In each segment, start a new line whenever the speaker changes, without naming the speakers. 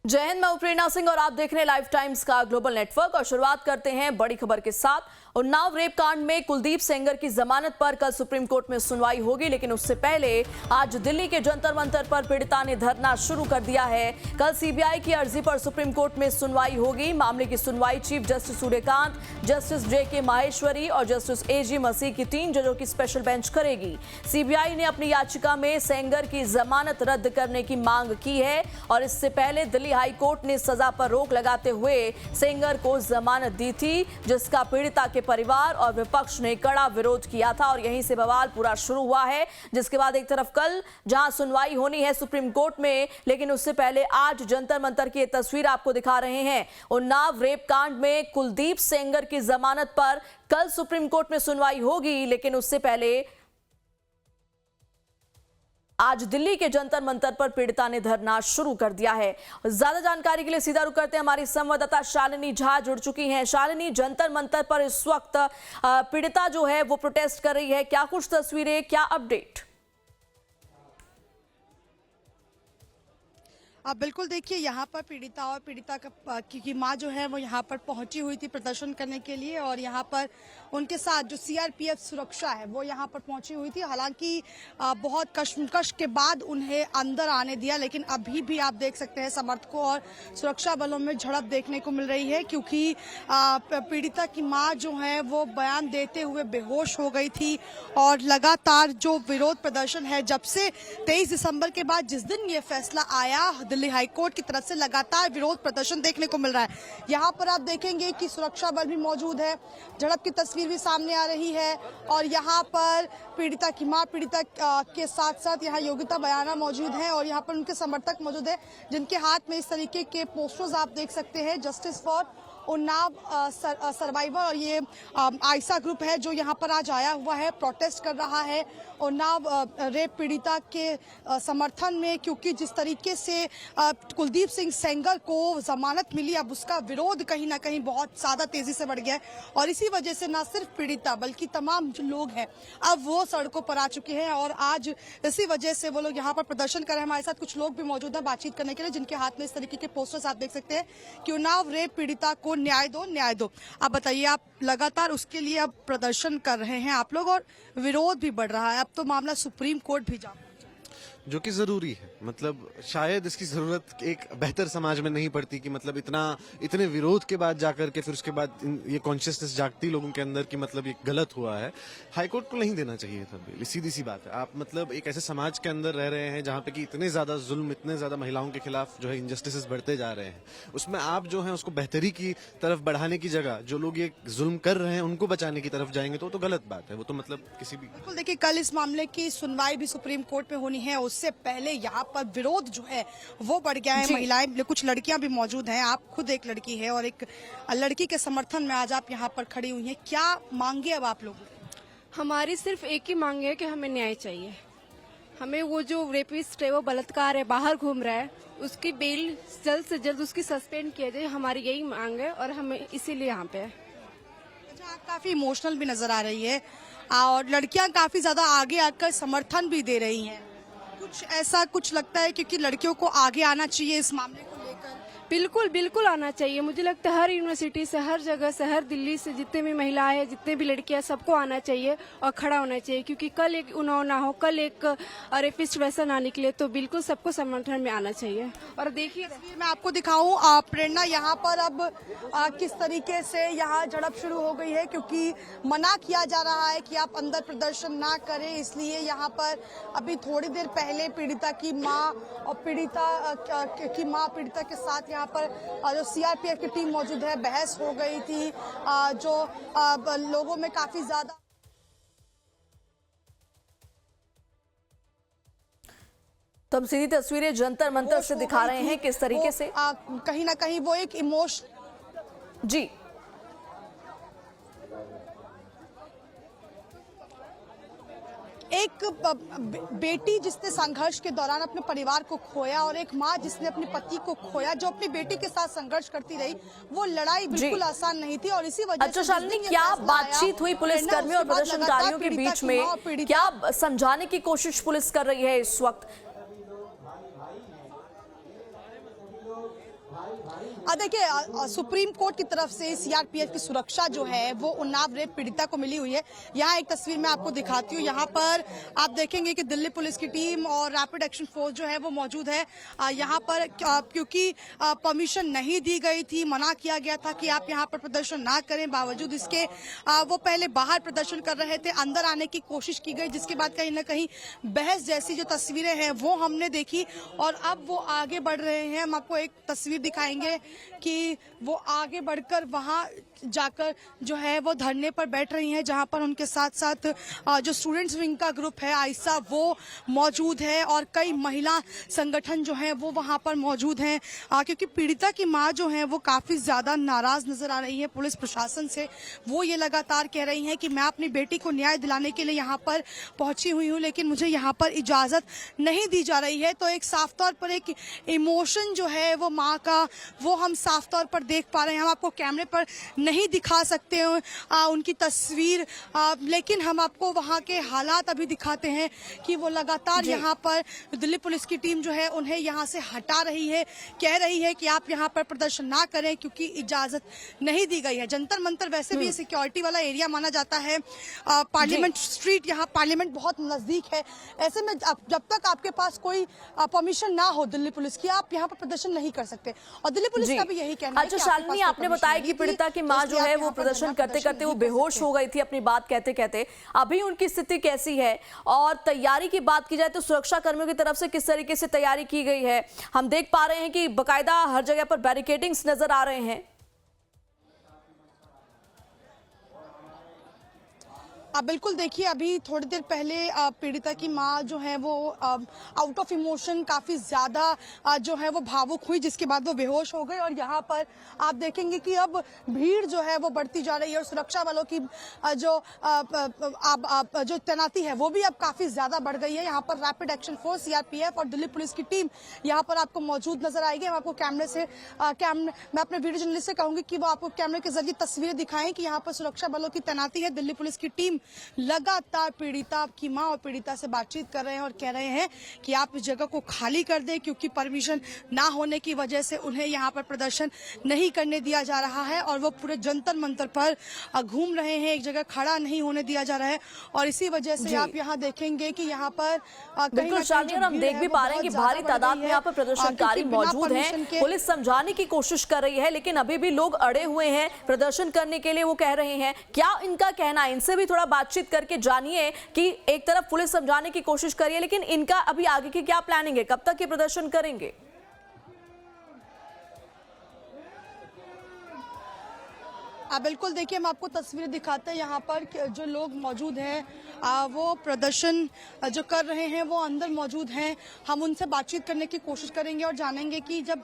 जय हिंद, मैं हूं प्रेरणा सिंह और आप देख रहे हैं लाइव टाइम्स का ग्लोबल नेटवर्क। और शुरुआत करते हैं बड़ी खबर के साथ। उन्नाव रेप कांड में कुलदीप सेंगर की जमानत पर कल सुप्रीम कोर्ट में सुनवाई होगी, लेकिन उससे पहले आज दिल्ली के जंतर मंतर पर पीड़िता ने धरना शुरू कर दिया है। कल सीबीआई की अर्जी पर सुप्रीम कोर्ट में सुनवाई होगी। मामले की सुनवाई chief justice Suryakant, justice JK. Maheshwari और जस्टिस ए.जी. मसीह की 3 जजों की स्पेशल बेंच करेगी। सीबीआई ने अपनी याचिका में सेंगर की जमानत रद्द करने की मांग की है और इससे पहले दिल्ली हाई कोर्ट ने सजा पर रोक लगाते हुए सेंगर को जमानत दी थी, जिसका पीड़िता के परिवार और विपक्ष ने कड़ा विरोध किया था और यहीं से बवाल पूरा शुरू हुआ है। जिसके बाद एक तरफ कल जहां सुनवाई होनी है सुप्रीम कोर्ट में, लेकिन उससे पहले आज जंतर मंतर की तस्वीर आपको दिखा रहे हैं। उन्नाव रेप कांड में कुलदीप सेंगर की जमानत पर कल सुप्रीम कोर्ट में सुनवाई होगी, लेकिन उससे पहले आज दिल्ली के जंतर मंतर पर पीड़िता ने धरना शुरू कर दिया है। ज्यादा जानकारी के लिए सीधा रुख करते हैं, हमारी संवाददाता शालिनी झा जुड़ चुकी हैं। शालिनी, जंतर मंतर पर इस वक्त पीड़िता जो है वो प्रोटेस्ट कर रही है, क्या कुछ तस्वीरें, क्या अपडेट?
आप बिल्कुल देखिए, यहाँ पर पीड़िता और पीड़िता की माँ जो है वो यहाँ पर पहुंची हुई थी प्रदर्शन करने के लिए और यहाँ पर उनके साथ जो सीआरपीएफ सुरक्षा है वो यहाँ पर पहुंची हुई थी। हालांकि बहुत कशमकश के बाद उन्हें अंदर आने दिया, लेकिन अभी भी आप देख सकते हैं समर्थकों और सुरक्षा बलों में झड़प देखने को मिल रही है, क्योंकि पीड़िता की माँ जो है वो बयान देते हुए बेहोश हो गई थी। और लगातार जो विरोध प्रदर्शन है, जब से 23 दिसंबर के बाद जिस दिन ये फैसला आया दिल्ली हाईकोर्ट की तरफ से, लगातार विरोध प्रदर्शन देखने को मिल रहा है। यहाँ पर आप देखेंगे कि सुरक्षा बल भी मौजूद है, झड़प की तस्वीर भी सामने आ रही है और यहाँ पर पीड़िता की मां, पीड़िता के साथ साथ यहाँ योगिता बयाना मौजूद है और यहाँ पर उनके समर्थक मौजूद है, जिनके हाथ में इस तरीके के पोस्टर्स आप देख सकते हैं, जस्टिस फॉर उन्नाव सर्वाइवर। और ये आयसा ग्रुप है जो यहाँ पर आज आया हुआ है, प्रोटेस्ट कर रहा है उन्नाव रेप पीड़िता के समर्थन में, क्योंकि जिस तरीके से कुलदीप सिंह सेंगर को जमानत मिली, अब उसका विरोध कहीं ना कहीं बहुत ज्यादा तेजी से बढ़ गया है और इसी वजह से न सिर्फ पीड़िता बल्कि तमाम जो लोग हैं अब वो सड़कों पर आ चुके हैं और आज इसी वजह से वो लोग यहाँ पर प्रदर्शन कर रहे हैं। हमारे साथ कुछ लोग भी मौजूद हैं बातचीत करने के लिए, जिनके हाथ में इस तरीके के पोस्टर्स आप देख सकते हैं कि उन्नाव रेप पीड़िता को न्याय दो, न्याय दो। आप बताइए, आप लगातार उसके लिए अब प्रदर्शन कर रहे हैं आप लोग और विरोध भी बढ़ रहा है, अब तो मामला सुप्रीम कोर्ट भी जा,
जो कि जरूरी है। मतलब शायद इसकी जरूरत एक बेहतर समाज में नहीं पड़ती कि मतलब इतने विरोध के बाद जाकर के फिर उसके बाद ये कॉन्शियसनेस जागती लोगों के अंदर कि मतलब ये गलत हुआ है। हाईकोर्ट को नहीं देना चाहिए था, सीधी सी बात है। आप मतलब एक ऐसे समाज के अंदर रह रहे हैं जहाँ पे कि इतने ज्यादा जुल्म, इतने ज्यादा महिलाओं के खिलाफ जो है इनजस्टिस बढ़ते जा रहे हैं, उसमें आप जो है उसको बेहतरी की तरफ बढ़ाने की जगह जो लोग ये जुल्म कर रहे हैं उनको बचाने की तरफ जाएंगे तो गलत बात है। वो तो मतलब किसी भी,
बिल्कुल देखिए, कल इस मामले की सुनवाई भी सुप्रीम कोर्ट में होनी है, उससे पहले यहाँ पर विरोध जो है वो बढ़ गया है। महिलाएं, कुछ लड़कियां भी मौजूद हैं, आप खुद एक लड़की है और एक लड़की के समर्थन में आज आप यहाँ पर खड़ी हुई हैं, क्या मांगे अब आप लोगों?
हमारी सिर्फ एक ही मांग है कि हमें न्याय चाहिए। हमें वो जो रेपिस्ट है, वो बलात्कार है, बाहर घूम रहा है, उसकी बेल जल्द से जल्द उसकी सस्पेंड किया जाए, हमारी यही मांग है और हमें इसीलिए यहाँ पे है।
अच्छा, आप काफी इमोशनल भी नजर आ रही है और लड़कियां काफी ज्यादा आगे आकर समर्थन भी दे रही हैं, कुछ ऐसा कुछ लगता है क्योंकि लड़कियों को आगे आना चाहिए इस मामले को लेकर?
बिल्कुल बिल्कुल आना चाहिए। मुझे लगता है हर यूनिवर्सिटी से, हर जगह से, हर दिल्ली से जितने भी महिलाएं हैं, जितने भी लड़कियां, सबको आना चाहिए और खड़ा होना चाहिए, क्योंकि कल एक उन्नाव ना हो, कल एक रेपिस्ट वैसा ना निकले, तो बिल्कुल सबको समर्थन में आना चाहिए। और देखिए,
मैं आपको दिखाऊं प्रेरणा, यहाँ पर अब किस तरीके से यहाँ झड़प शुरू हो गई है, क्योंकि मना किया जा रहा है कि आप अंदर प्रदर्शन ना करें, इसलिए यहाँ पर अभी थोड़ी देर पहले पीड़िता की माँ और पीड़िता के साथ यहाँ पर जो सीआरपीएफ की टीम मौजूद है, बहस हो गई थी, जो लोगों में काफी ज्यादा।
तो हम सीधी तस्वीरें जंतर मंतर से दिखा रहे हैं किस तरीके से
कहीं ना कहीं वो एक इमोशन,
जी,
एक बेटी जिसने संघर्ष के दौरान अपने परिवार को खोया और एक माँ जिसने अपने पति को खोया, जो अपनी बेटी के साथ संघर्ष करती रही, वो लड़ाई बिल्कुल आसान नहीं थी और इसी वजह
अच्छा शालिनी, क्या बातचीत हुई पुलिसकर्मियों और प्रदर्शनकारियों के बीच में? क्या समझाने की कोशिश पुलिस कर रही है इस वक्त?
देखिए, सुप्रीम कोर्ट की तरफ से सीआरपीएफ की सुरक्षा जो है वो उन्नाव रेप पीड़िता को मिली हुई है। यहाँ एक तस्वीर मैं आपको दिखाती हूँ। यहाँ पर आप देखेंगे कि दिल्ली पुलिस की टीम और रैपिड एक्शन फोर्स जो है वो मौजूद है। यहाँ पर क्योंकि परमिशन नहीं दी गई थी, मना किया गया था कि आप यहाँ पर प्रदर्शन ना करें, बावजूद इसके वो पहले बाहर प्रदर्शन कर रहे थे, अंदर आने की कोशिश की गई, जिसके बाद कहीं ना कहीं बहस जैसी जो तस्वीरें हैं वो हमने देखी और अब वो आगे बढ़ रहे हैं। हम आपको एक तस्वीर दिखाएंगे कि वो आगे बढ़कर वहां जाकर जो है वो धरने पर बैठ रही हैं, जहां पर उनके साथ साथ जो स्टूडेंट्स विंग का ग्रुप है आयशा वो मौजूद है और कई महिला संगठन जो है वो वहां पर मौजूद हैं, क्योंकि पीड़िता की मां जो है वो काफी ज्यादा नाराज नजर आ रही है पुलिस प्रशासन से। वो ये लगातार कह रही हैं कि मैं अपनी बेटी को न्याय दिलाने के लिए यहाँ पर पहुंची हुई हूँ, लेकिन मुझे यहाँ पर इजाजत नहीं दी जा रही है। तो एक साफ तौर पर एक इमोशन जो है वो माँ का वो हम साफ तौर पर देख पा रहे हैं। हम आपको कैमरे पर नहीं दिखा सकते हैं उनकी तस्वीर, लेकिन हम आपको वहां के हालात अभी दिखाते हैं कि वो लगातार यहाँ पर दिल्ली पुलिस की टीम जो है उन्हें यहाँ से हटा रही है, कह रही है कि आप यहाँ पर प्रदर्शन ना करें क्योंकि इजाजत नहीं दी गई है। जंतर मंतर वैसे भी सिक्योरिटी वाला एरिया माना जाता है, पार्लियामेंट स्ट्रीट, यहाँ पार्लियामेंट बहुत नजदीक है। ऐसे में जब तक आपके पास कोई परमिशन ना हो दिल्ली पुलिस की, आप यहाँ पर प्रदर्शन नहीं कर सकते। और दिल्ली पुलिस का भी यही कहना है।
अच्छा शालिनी, आपने बताया कि पीड़िता की मां जो है वो प्रदर्शन करते करते वो बेहोश हो गई थी अपनी बात कहते कहते, अभी उनकी स्थिति कैसी है? और तैयारी की बात की जाए तो सुरक्षा कर्मियों की तरफ से किस तरीके से तैयारी की गई है? हम देख पा रहे हैं कि बकायदा हर जगह पर बैरिकेडिंग्स नजर आ रहे हैं।
बिल्कुल, देखिए अभी थोड़ी देर पहले पीड़िता की मां जो है वो आउट ऑफ इमोशन काफ़ी ज़्यादा जो है वो भावुक हुई, जिसके बाद वो बेहोश हो गई। और यहाँ पर आप देखेंगे कि अब भीड़ जो है वो बढ़ती जा रही है और सुरक्षा वालों की जो तैनाती है वो भी अब काफ़ी ज़्यादा बढ़ गई है। यहाँ पर रैपिड एक्शन फोर्स सीआरपीएफ और दिल्ली पुलिस की टीम यहाँ पर आपको मौजूद नजर आएगी। हम आपको कैमरे से मैं अपने वीडियो जर्नलिस्ट से कहूँगी कि वो आपको कैमरे के जरिए तस्वीरें दिखाएं कि यहाँ पर सुरक्षा बलों की तैनाती है। दिल्ली पुलिस की टीम लगातार पीड़िता की मां और पीड़िता से बातचीत कर रहे हैं और कह रहे हैं कि आप इस जगह को खाली कर दें, क्योंकि परमिशन ना होने की वजह से उन्हें यहाँ पर प्रदर्शन नहीं करने दिया जा रहा है और वो पूरे जंतर मंतर पर घूम रहे हैं, एक जगह खड़ा नहीं होने दिया जा रहा है। और इसी वजह से आप यहाँ देखेंगे कि यहाँ पर
बिल्कुल शालिनी, हम देख भी पा रहे हैं कि भारी तादाद में यहाँ पर प्रदर्शनकारी मौजूद हैं। पुलिस समझाने की कोशिश कर रही है, लेकिन अभी भी लोग अड़े हुए हैं प्रदर्शन करने के लिए। वो कह रहे हैं, क्या इनका कहना है? इनसे भी थोड़ा बातचीत करके जानिए कि एक तरफ पुलिस समझाने की कोशिश करिए, लेकिन इनका अभी आगे की क्या प्लानिंग है, कब तक ये प्रदर्शन करेंगे?
बिल्कुल, देखिए हम आपको तस्वीरें दिखाते हैं। यहाँ पर जो लोग मौजूद हैं वो प्रदर्शन जो कर रहे हैं वो अंदर मौजूद हैं। हम उनसे बातचीत करने की कोशिश करेंगे और जानेंगे कि जब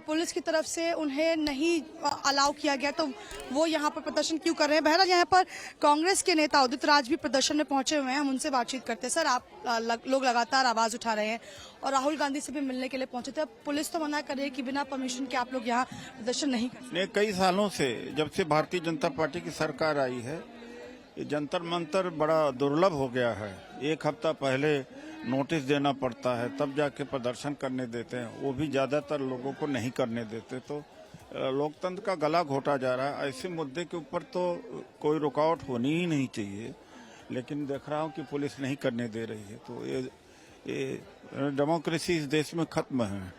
पुलिस की तरफ से उन्हें नहीं अलाउ किया गया तो वो यहाँ पर प्रदर्शन क्यों कर रहे हैं। बहरहाल यहाँ पर कांग्रेस के नेता उदित राज भी प्रदर्शन में पहुंचे हुए हैं, हम उनसे बातचीत करते हैं। सर, आप लोग लगातार आवाज उठा रहे हैं और राहुल गांधी से भी मिलने के लिए पहुंचे थे। अब पुलिस तो मना कर रही है कि बिना परमिशन के आप लोग यहाँ प्रदर्शन नहीं कर सकते।
कई सालों से जब से भारतीय जनता पार्टी की सरकार आई है, ये जंतर मंतर बड़ा दुर्लभ हो गया है। एक हफ्ता पहले नोटिस देना पड़ता है, तब जाके प्रदर्शन करने देते हैं, वो भी ज्यादातर लोगों को नहीं करने देते। तो लोकतंत्र का गला घोटा जा रहा है। ऐसे मुद्दे के ऊपर तो कोई रुकावट होनी ही नहीं चाहिए, लेकिन देख रहा हूँ कि पुलिस नहीं करने दे रही है। तो ये डेमोक्रेसी इस देश में खत्म है।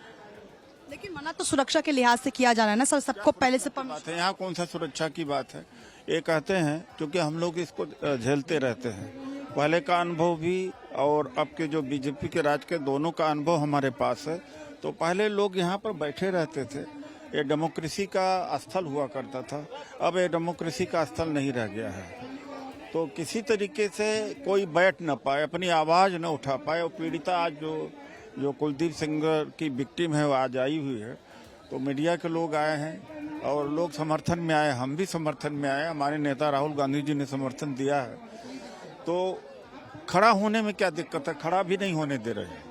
लेकिन मना तो सुरक्षा के लिहाज से किया जा रहा है ना सर, सबको पहले से
बात है। यहाँ कौन सा सुरक्षा की बात है? ये कहते हैं क्योंकि हम लोग इसको झेलते रहते हैं, पहले का अनुभव भी और अब के जो बीजेपी के राज के दोनों का अनुभव हमारे पास है। तो पहले लोग यहाँ पर बैठे रहते थे, ये डेमोक्रेसी का स्थल हुआ करता था। अब ये डेमोक्रेसी का स्थल नहीं रह गया है। तो किसी तरीके से कोई बैठ न पाए, अपनी आवाज न उठा पाए। और पीड़िता आज जो कुलदीप सेंगर की विक्टिम है वो आज आई हुई है, तो मीडिया के लोग आए हैं और लोग समर्थन में आए, हम भी समर्थन में आए, हमारे नेता राहुल गांधी जी ने समर्थन दिया है। तो खड़ा होने में क्या दिक्कत है? खड़ा भी नहीं होने दे रहे हैं।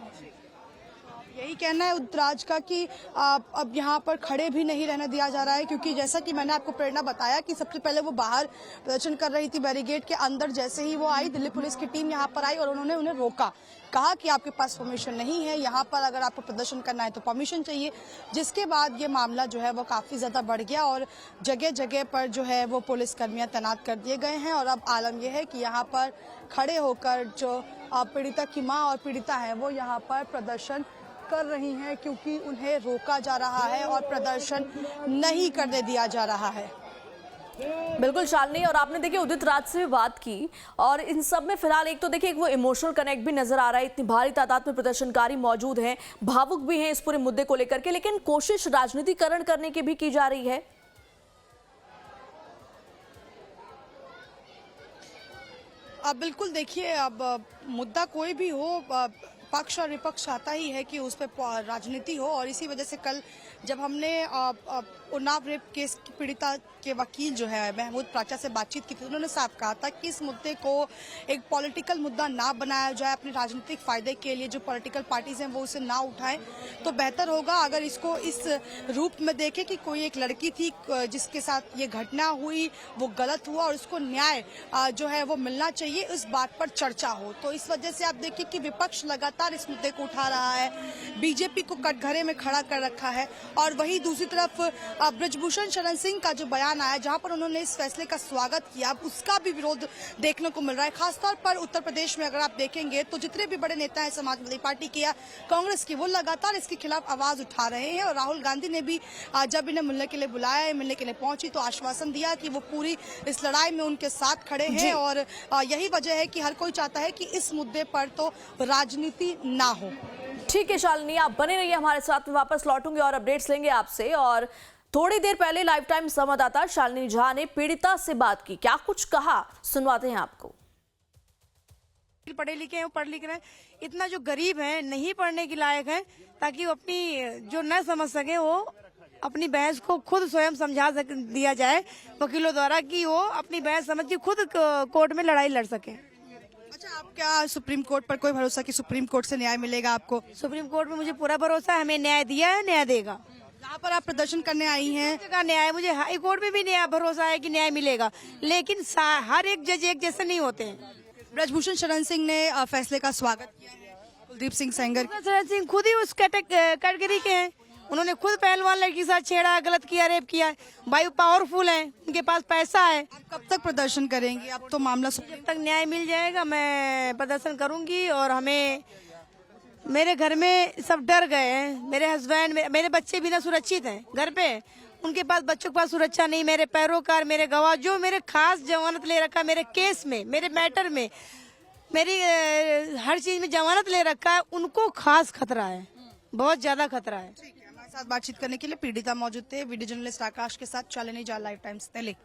यही कहना है उत्तराज का कि अब यहाँ पर खड़े भी नहीं रहने दिया जा रहा है, क्योंकि जैसा कि मैंने आपको प्रेरणा बताया कि सबसे पहले वो बाहर प्रदर्शन कर रही थी बैरिकेड के अंदर। जैसे ही वो आई, दिल्ली पुलिस की टीम यहाँ पर आई और उन्होंने उन्हें रोका, कहा कि आपके पास परमिशन नहीं है, यहाँ पर अगर आपको प्रदर्शन करना है तो परमिशन चाहिए। जिसके बाद ये मामला जो है वो काफ़ी ज़्यादा बढ़ गया और जगह जगह पर जो है वो पुलिस कर्मियाँ तैनात कर दिए गए हैं। और अब आलम यह है कि यहाँ पर खड़े होकर जो पीड़िता की माँ और पीड़िता है वो यहाँ पर प्रदर्शन कर रही हैं, क्योंकि उन्हें रोका जा रहा है और प्रदर्शन नहीं करने दिया जा रहा है।
बिल्कुल शालिनी, और आपने देखिए उदित राज से भी बात की और इन सब में फिलहाल एक तो देखिए एक वो इमोशनल कनेक्ट भी नजर आ रहा है। इतनी भारी तादाद में प्रदर्शनकारी मौजूद हैं, भावुक भी हैं इस पूरे मुद्दे को लेकर के, लेकिन कोशिश राजनीतिकरण करने की भी की जा रही है।
अब बिल्कुल देखिए, अब मुद्दा कोई भी हो, पक्ष और विपक्ष आता ही है कि उस पर राजनीति हो। और इसी वजह से कल जब हमने उन्नाव रेप केस की पीड़िता के वकील जो है महमूद प्राचा से बातचीत की थी, उन्होंने साफ कहा था कि इस मुद्दे को एक पॉलिटिकल मुद्दा ना बनाया जाए, अपने राजनीतिक फायदे के लिए जो पॉलिटिकल पार्टीज हैं वो उसे ना उठाएं तो बेहतर होगा। अगर इसको इस रूप में देखें कि कोई एक लड़की थी जिसके साथ ये घटना हुई, वो गलत हुआ और उसको न्याय जो है वो मिलना चाहिए, इस बात पर चर्चा हो। तो इस वजह से आप देखिए कि विपक्ष लगातार इस मुद्दे को उठा रहा है, बीजेपी को कटघरे में खड़ा कर रखा है। और वहीं दूसरी तरफ ब्रजभूषण शरण सिंह का जो बयान आया, जहां पर उन्होंने इस फैसले का स्वागत किया, उसका भी विरोध देखने को मिल रहा है। खासतौर पर उत्तर प्रदेश में अगर आप देखेंगे तो जितने भी बड़े नेता हैं समाजवादी पार्टी के या कांग्रेस के, वो लगातार इसके खिलाफ आवाज उठा रहे हैं। और राहुल गांधी ने भी जब इन्हें मिलने के लिए बुलाया, मिलने के लिए पहुंची, तो आश्वासन दिया कि वो पूरी इस लड़ाई में उनके साथ खड़े हैं। और यही वजह है कि हर कोई चाहता है कि इस मुद्दे पर तो राजनीति ना हो।
ठीक है शालिनी, आप बने रहिए हमारे साथ में, वापस लौटूंगे और अपडेट्स लेंगे आपसे। और थोड़ी देर पहले लाइफ टाइम संवाददाता शालिनी झा ने पीड़िता से बात की, क्या कुछ कहा सुनवाते हैं आपको।
पढ़े लिखे हैं, वो पढ़ लिख रहे हैं, इतना जो गरीब हैं नहीं पढ़ने के लायक हैं, ताकि वो अपनी जो न समझ सके वो अपनी बहस को खुद स्वयं समझा दिया जाए वकीलों द्वारा, कि वो अपनी बहस समझ के खुद कोर्ट में लड़ाई लड़ सके।
अच्छा, आप क्या सुप्रीम कोर्ट पर कोई भरोसा कि सुप्रीम कोर्ट से न्याय मिलेगा आपको?
सुप्रीम कोर्ट में मुझे पूरा भरोसा है, हमें न्याय दिया है, न्याय देगा।
यहाँ पर आप प्रदर्शन करने आई हैं,
का न्याय, मुझे हाई कोर्ट में भी न्याय भरोसा है कि न्याय मिलेगा, लेकिन हर एक जज एक जैसे नहीं होते हैं।
ब्रजभूषण शरण सिंह ने फैसले का स्वागत किया है, कुलदीप सिंह सेंगर।
शरण सिंह खुद ही उस कैटेगरी के हैं, उन्होंने खुद पहलवान लड़की के साथ छेड़ा, गलत किया, रेप किया है। भाई पावरफुल हैं, उनके पास पैसा है।
आप कब तक प्रदर्शन करेंगी? अब तो मामला
जब तक न्याय मिल जाएगा मैं प्रदर्शन करूंगी। और हमें, मेरे घर में सब डर गए हैं, मेरे हस्बैंड, मेरे बच्चे भी ना सुरक्षित हैं घर पे, उनके पास, बच्चों के पास सुरक्षा नहीं। मेरे पैरोकार, मेरे गवाह, जो मेरे खास जमानत ले रखा, मेरे केस में, मेरे मैटर में, मेरी हर चीज में जमानत ले रखा है, उनको खास खतरा है, बहुत ज्यादा खतरा है।
हमारे साथ बातचीत करने के लिए पीड़िता मौजूद थे। वीडियो जर्नलिस्ट आकाश के साथ शालिनी झा, लाइव टाइम्स दिल्ली।